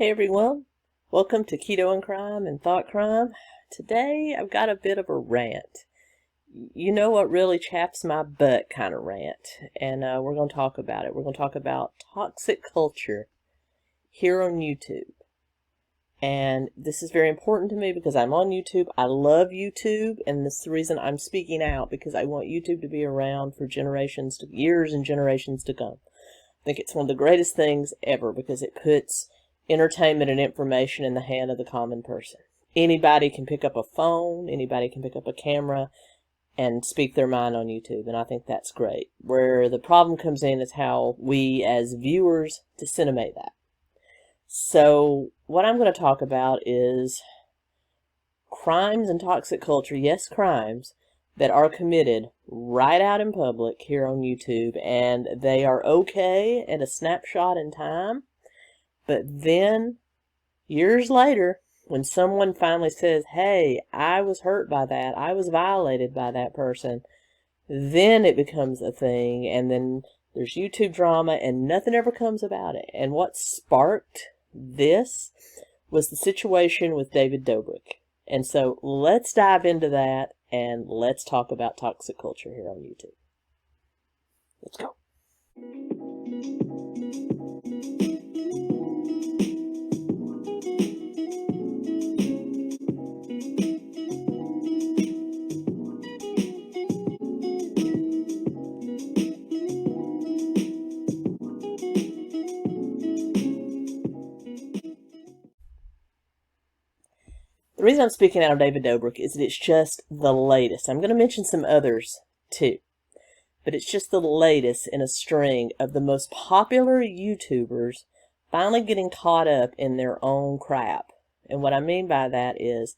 Hey everyone, welcome to Keto and Crime and Thought Crime. Today I've got a bit of a rant. You know what really chaps my butt kind of rant, and we're going to talk about it. We're going to talk about toxic culture here on YouTube. And this is very important to me because I'm on YouTube. I love YouTube, and this is the reason I'm speaking out, because I want YouTube to be around for years and generations to come. I think it's one of the greatest things ever because it puts entertainment and information in the hand of the common person. Anybody can pick up a phone, anybody can pick up a camera and speak their mind on YouTube, and I think that's great. Where the problem comes in is how we as viewers disseminate that. So what I'm going to talk about is crimes and toxic culture, yes, crimes, that are committed right out in public here on YouTube, and they are okay at a snapshot in time. But then, years later, when someone finally says, hey, I was hurt by that, I was violated by that person, then it becomes a thing, and then there's YouTube drama, and nothing ever comes about it. And what sparked this was the situation with David Dobrik. And so let's dive into that, and let's talk about toxic culture here on YouTube. Let's go. The reason I'm speaking out of David Dobrik is that it's just the latest. I'm going to mention some others too, but it's just the latest in a string of the most popular YouTubers finally getting caught up in their own crap. And what I mean by that is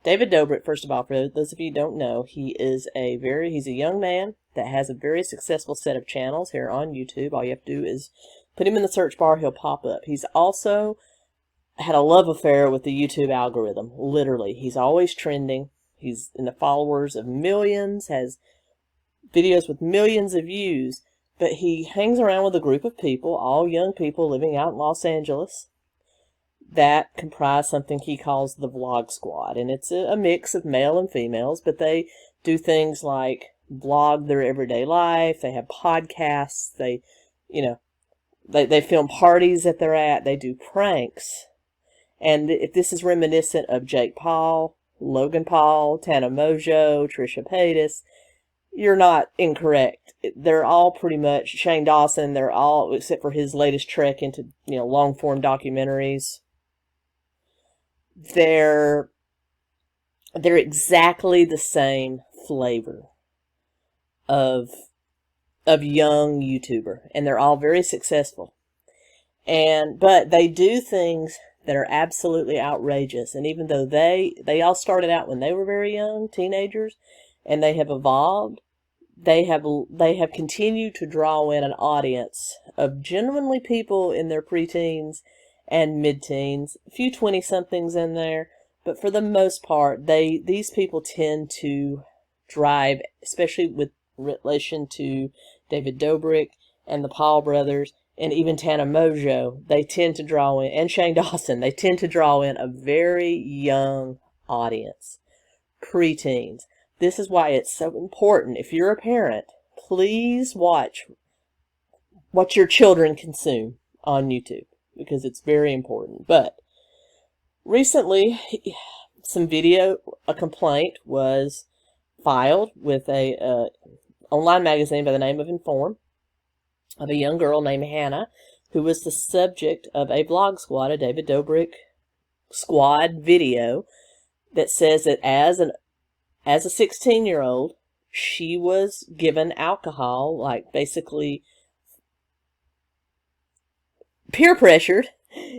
David Dobrik, first of all, for those of you who don't know, he's a young man that has a very successful set of channels here on YouTube. All you have to do is put him in the search bar, he'll pop up. He's also had a love affair with the YouTube algorithm, literally. He's always trending. He's in the followers of millions, has videos with millions of views, but he hangs around with a group of people, all young people living out in Los Angeles, that comprise something he calls the Vlog Squad. And it's a mix of male and females, but they do things like vlog their everyday life, they have podcasts, they film parties that they're at, they do pranks. And if this is reminiscent of Jake Paul, Logan Paul, Tana Mongeau, 𝗙𝗏𝗏, you're not incorrect. They're all pretty much Shane Dawson. They're all, except for his latest trek into long form documentaries. They're exactly the same flavor of young YouTuber, and they're all very successful. But they do things that are absolutely outrageous. And even though they all started out when they were very young, teenagers, and they have evolved, they have continued to draw in an audience of genuinely people in their preteens and mid-teens, a few 20-somethings in there, but for the most part, these people tend to drive, especially with relation to David Dobrik and the Paul brothers, and even Tana Mongeau, they tend to draw in, and Shane Dawson, they tend to draw in a very young audience, preteens. This is why it's so important. If you're a parent, please watch what your children consume on YouTube, because it's very important. But recently, a complaint was filed with a online magazine by the name of Inform, of a young girl named Hannah, who was the subject of a Vlog Squad, a David Dobrik squad video that says that as a 16-year-old, she was given alcohol, like basically peer pressured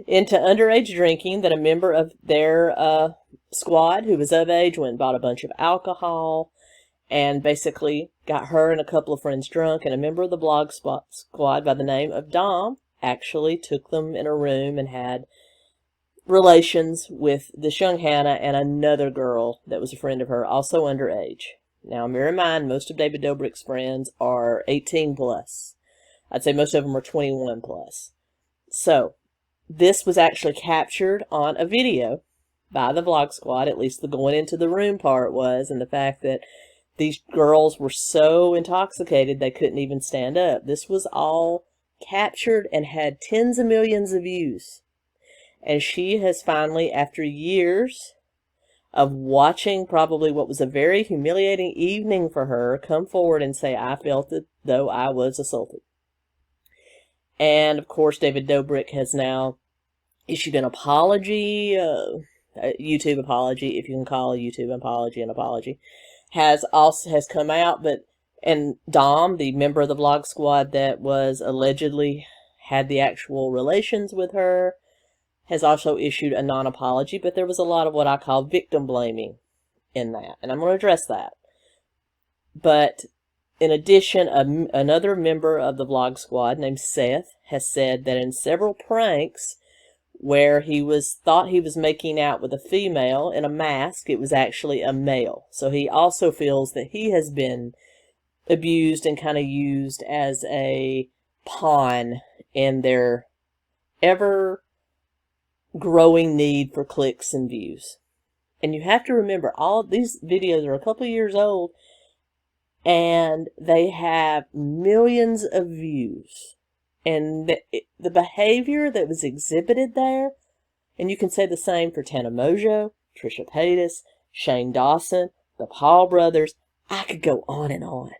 into underage drinking, that a member of their squad who was of age went and bought a bunch of alcohol and basically got her and a couple of friends drunk, and a member of the Vlog Squad by the name of Dom actually took them in a room and had relations with this young Hannah and another girl that was a friend of her, also underage. Now, bear in mind, most of David Dobrik's friends are 18 plus. I'd say most of them are 21 plus. So, this was actually captured on a video by the Vlog Squad, at least the going into the room part was, and the fact that these girls were so intoxicated they couldn't even stand up. This was all captured and had tens of millions of views. And she has finally, after years of watching probably what was a very humiliating evening for her, come forward and say, I felt it, though I was assaulted. And, of course, David Dobrik has now issued an apology, a YouTube apology, if you can call a YouTube apology an apology, has come out, and Dom, the member of the Vlog Squad that was allegedly had the actual relations with her, has also issued a non-apology, but there was a lot of what I call victim blaming in that, and I'm going to address that. But in addition, another member of the Vlog Squad named Seth has said that in several pranks where he thought he was making out with a female in a mask, it was actually a male. So he also feels that he has been abused and kind of used as a pawn in their ever growing need for clicks and views. And you have to remember, all these videos are a couple years old, and they have millions of views. And the behavior that was exhibited there, and you can say the same for 𝗓𝗏, 𝗓𝗏, Shane Dawson, the Paul brothers. I could go on and on.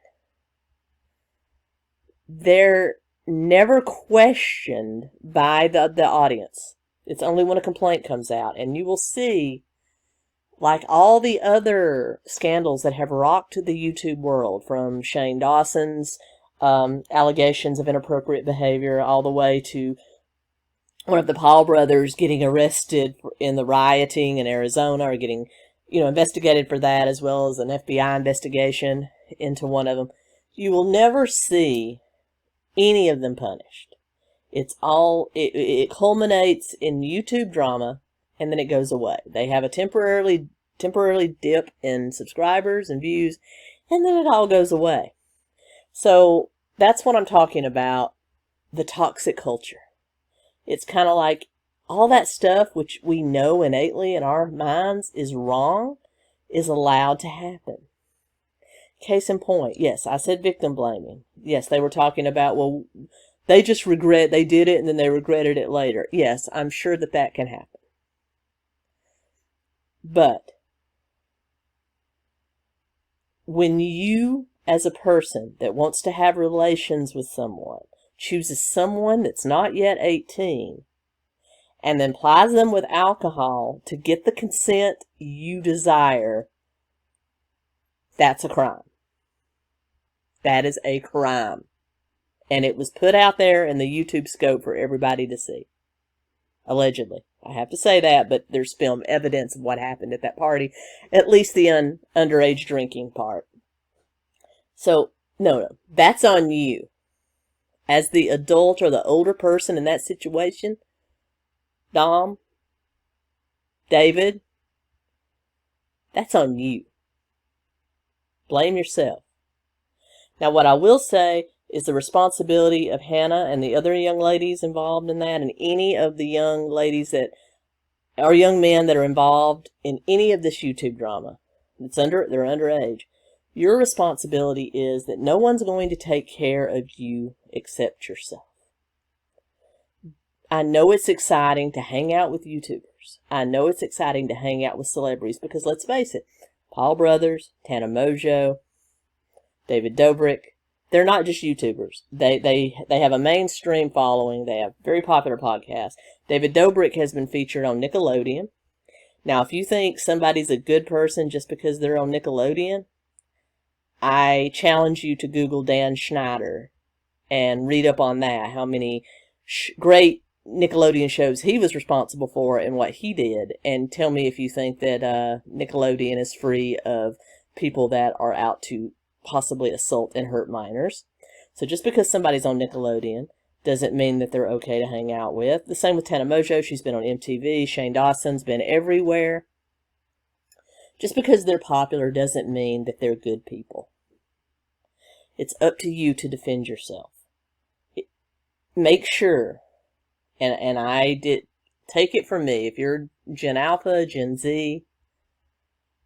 They're never questioned by the audience. It's only when a complaint comes out. And you will see, like all the other scandals that have rocked the YouTube world, from Shane Dawson's allegations of inappropriate behavior all the way to one of the Paul brothers getting arrested in the rioting in Arizona, or getting, investigated for that, as well as an FBI investigation into one of them. You will never see any of them punished. It's all, it culminates in YouTube drama, and then it goes away. They have a temporarily dip in subscribers and views, and then it all goes away. So that's what I'm talking about, the toxic culture. It's kind of like all that stuff which we know innately in our minds is wrong is allowed to happen. Case in point, yes, I said victim blaming. Yes, they were talking about, well, they just they did it and then they regretted it later. Yes, I'm sure that can happen. But when you, as a person that wants to have relations with someone, chooses someone that's not yet 18, and then plies them with alcohol to get the consent you desire, that's a crime. That is a crime. And it was put out there in the YouTube scope for everybody to see. Allegedly. I have to say that, but there's film evidence of what happened at that party. At least the underage drinking part. So, no, that's on you. As the adult or the older person in that situation, Dom, David, that's on you. Blame yourself. Now, what I will say is the responsibility of Hannah and the other young ladies involved in that, and any of the young ladies that are young men that are involved in any of this YouTube drama. They're underage. Your responsibility is that no one's going to take care of you except yourself. I know it's exciting to hang out with YouTubers. I know it's exciting to hang out with celebrities, because let's face it, Paul brothers, 𝗓𝗏, David Dobrik, they're not just YouTubers. They have a mainstream following. They have very popular podcasts. David Dobrik has been featured on Nickelodeon. Now, if you think somebody's a good person just because they're on Nickelodeon, I challenge you to Google Dan Schneider and read up on that, how many great Nickelodeon shows he was responsible for and what he did, and tell me if you think that Nickelodeon is free of people that are out to possibly assault and hurt minors. So just because somebody's on Nickelodeon doesn't mean that they're okay to hang out with. The same with 𝗓𝗏. She's been on MTV. Shane Dawson's been everywhere. Just because they're popular doesn't mean that they're good people. It's up to you to defend yourself. Make sure, and I take it from me. If you're Gen Alpha, Gen Z,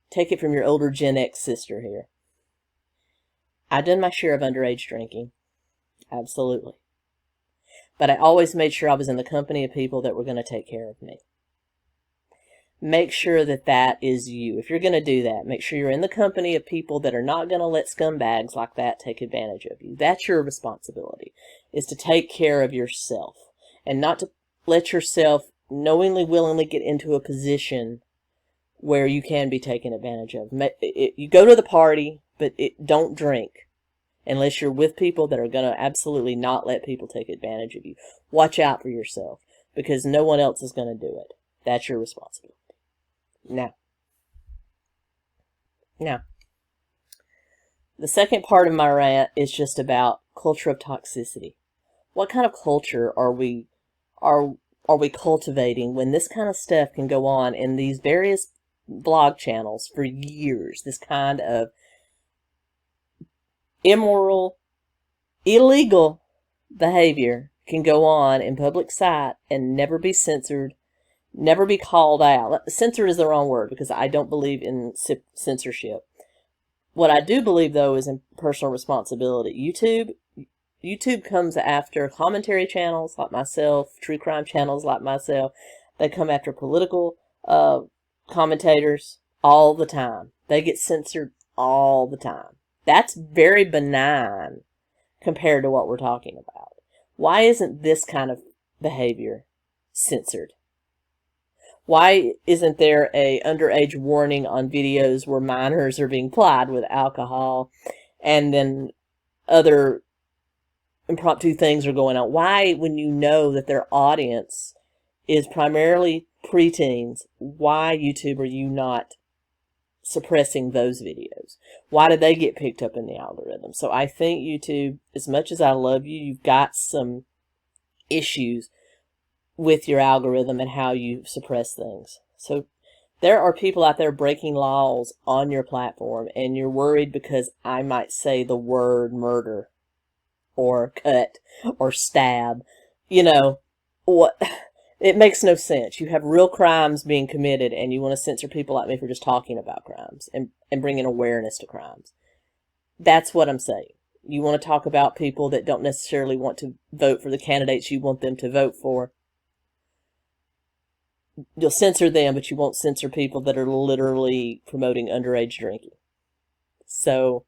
take it from your older Gen X sister here. I've done my share of underage drinking. Absolutely. But I always made sure I was in the company of people that were going to take care of me. Make sure that that is you. If you're going to do that, make sure you're in the company of people that are not going to let scumbags like that take advantage of you. That's your responsibility, is to take care of yourself and not to let yourself knowingly, willingly get into a position where you can be taken advantage of. You go to the party, but don't drink unless you're with people that are going to absolutely not let people take advantage of you. Watch out for yourself, because no one else is going to do it. That's your responsibility. Now, the second part of my rant is just about culture of toxicity. What kind of culture are we cultivating when this kind of stuff can go on in these various blog channels for years? This kind of immoral, illegal behavior can go on in public sight and never be censored, never be called out. Censored is the wrong word, because I don't believe in censorship. What I do believe, though, is in personal responsibility. YouTube comes after commentary channels like myself, true crime channels like myself. They come after political commentators all the time. They get censored all the time. That's very benign compared to what we're talking about. Why isn't this kind of behavior censored? Why isn't there a underage warning on videos where minors are being plied with alcohol and then other impromptu things are going on? Why, when you know that their audience is primarily preteens, why, YouTube, are you not suppressing those videos? Why do they get picked up in the algorithm? So I think YouTube, as much as I love you, you've got some issues with your algorithm and how you suppress things. So there are people out there breaking laws on your platform, and you're worried because I might say the word murder or cut or stab. You know, what? It makes no sense. You have real crimes being committed, and you want to censor people like me for just talking about crimes and bringing awareness to crimes. That's what I'm saying. You want to talk about people that don't necessarily want to vote for the candidates you want them to vote for. You'll censor them, but you won't censor people that are literally promoting underage drinking. So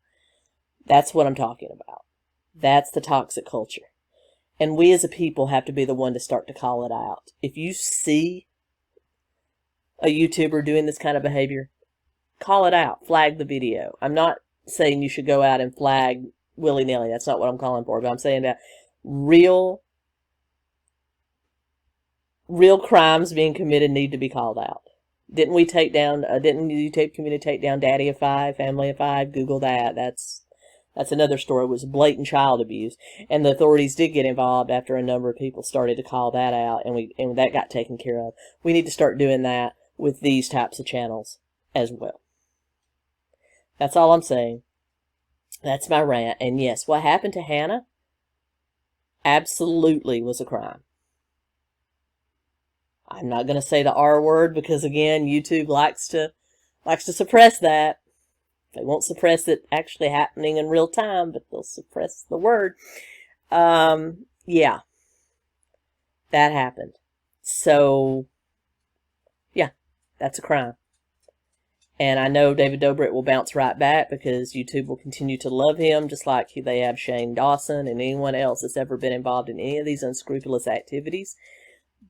that's what I'm talking about. That's the toxic culture. And we as a people have to be the one to start to call it out. If you see a YouTuber doing this kind of behavior, call it out. Flag the video. I'm not saying you should go out and flag willy-nilly. That's not what I'm calling for. But I'm saying that real crimes being committed need to be called out. Didn't we take down, didn't the YouTube community take down Daddy of 5, Family of 5? Google that. That's another story. It was blatant child abuse. And the authorities did get involved after a number of people started to call that out, and that got taken care of. We need to start doing that with these types of channels as well. That's all I'm saying. That's my rant. And yes, what happened to Hannah absolutely was a crime. I'm not going to say the R word because, again, YouTube likes to suppress that. They won't suppress it actually happening in real time, but they'll suppress the word. Yeah, that happened. So, yeah, that's a crime. And I know David Dobrik will bounce right back because YouTube will continue to love him, just like they have Shane Dawson and anyone else that's ever been involved in any of these unscrupulous activities.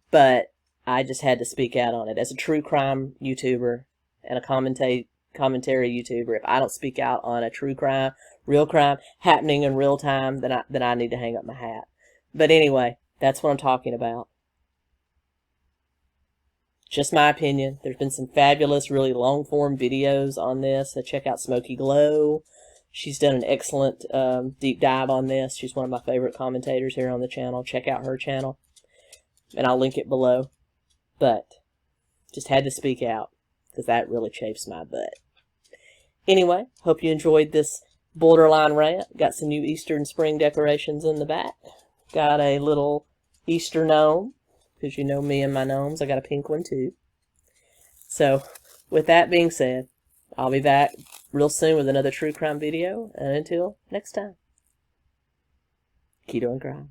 But I just had to speak out on it. As a true crime YouTuber and a commentary YouTuber, if I don't speak out on a true crime, real crime, happening in real time, then I need to hang up my hat. But anyway, that's what I'm talking about. Just my opinion. There's been some fabulous, really long-form videos on this. So check out Smoky Glow. She's done an excellent deep dive on this. She's one of my favorite commentators here on the channel. Check out her channel. And I'll link it below. But just had to speak out because that really chafes my butt. Anyway, hope you enjoyed this borderline rant. Got some new Easter and spring decorations in the back. Got a little Easter gnome because you know me and my gnomes. I got a pink one too. So, with that being said, I'll be back real soon with another true crime video, and until next time, keto and crime.